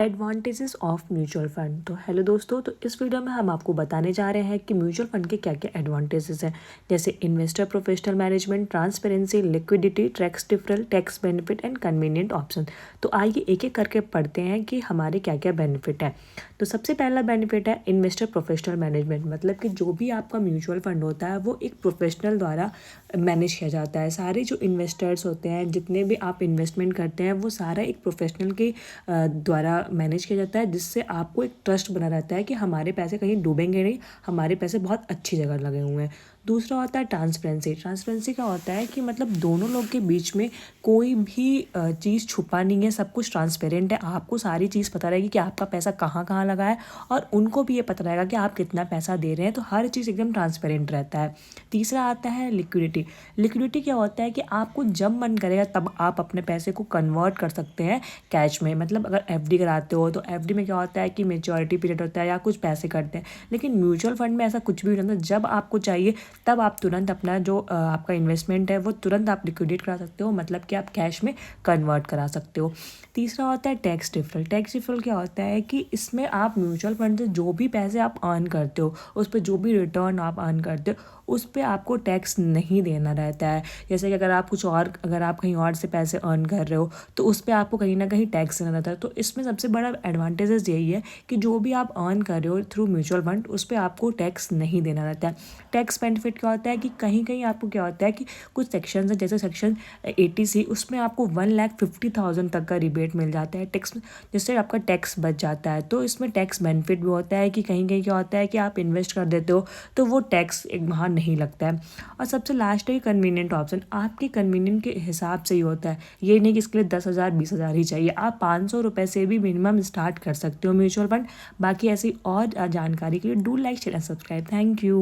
Advantages of mutual fund. तो hello दोस्तों, तो इस वीडियो में हम आपको बताने जा रहे हैं कि म्यूचुअल फंड के क्या क्या एडवांटेजेस हैं, जैसे investor professional management, transparency, liquidity, tax deferral, tax benefit and convenient option. तो आइए एक एक करके पढ़ते हैं कि हमारे क्या क्या बेनिफिट है। तो सबसे पहला बेनिफिट है इन्वेस्टर प्रोफेशनल मैनेजमेंट, मतलब कि जो भी आपका म्यूचुअल फंड होता है वो एक प्रोफेशनल द्वारा मैनेज किया जाता है। सारे जो इन्वेस्टर्स होते हैं, जितने भी आप इन्वेस्टमेंट करते हैं, वो सारा एक प्रोफेशनल के द्वारा मैनेज किया जाता है, जिससे आपको एक ट्रस्ट बना रहता है कि हमारे पैसे कहीं डूबेंगे नहीं, हमारे पैसे बहुत अच्छी जगह लगे हुए हैं। दूसरा होता है ट्रांसपेरेंसी। ट्रांसपेरेंसी क्या होता है कि मतलब दोनों लोग के बीच में कोई भी चीज़ छुपा नहीं है, सब कुछ ट्रांसपेरेंट है। आपको सारी चीज़ पता रहेगी कि आपका पैसा कहाँ कहाँ लगा है, और उनको भी ये पता रहेगा कि आप कितना पैसा दे रहे हैं। तो हर चीज़ एकदम ट्रांसपेरेंट रहता है। तीसरा आता है लिक्विडिटी। लिक्विडिटी क्या होता है कि आपको जब मन करेगा तब आप अपने पैसे को कन्वर्ट कर सकते हैं कैश में। मतलब अगर एफडी कराते हो तो एफडी में क्या होता है कि मेच्योरिटी पीरियड होता है या कुछ पैसे कटते हैं, लेकिन म्यूचुअल फंड में ऐसा कुछ भी नहीं होता। जब आपको चाहिए तब आप तुरंत अपना जो आपका इन्वेस्टमेंट है वो तुरंत आप लिक्विडेट करा सकते हो, मतलब कि आप कैश में कन्वर्ट करा सकते हो। तीसरा होता है टैक्स डिफरल। टैक्स डिफरल क्या होता है कि इसमें आप म्यूचुअल फंड से जो भी पैसे आप अर्न करते हो, उस पर जो भी रिटर्न आप अर्न करते हो, उस पर आपको टैक्स नहीं देना रहता है। जैसे कि अगर आप कहीं और से पैसे अर्न कर रहे हो तो उस पर आपको कहीं ना कहीं टैक्स देना रहता है। तो इसमें सबसे बड़ा एडवांटेजेस यही है कि जो भी आप अर्न कर रहे हो थ्रू म्यूचुअल फंड, उस पर आपको टैक्स नहीं देना रहता है। टैक्स बेनिफिट क्या होता है कि कहीं कहीं आपको क्या होता है कि कुछ सेक्शन है, जैसे सेक्शन 80C, उसमें आपको 1,50,000 तक का रिबेट मिल जाता है टैक्स, जिससे आपका टैक्स बच जाता है। तो इसमें टैक्स बेनिफिट भी होता है कि कहीं कहीं क्या होता है कि आप इन्वेस्ट कर देते हो तो वो टैक्स एक वहाँ नहीं लगता है। और सबसे लास्ट है कन्वीनियंट ऑप्शन। आपके कन्वीनियंट के हिसाब से ही होता है, ये नहीं कि इसके लिए 10,000 20,000 ही चाहिए। आप 500 रुपये से भी मिनिमम स्टार्ट कर सकते हो म्यूचुअल फंड। बाकी ऐसी और जानकारी के लिए do like share and subscribe. Thank you.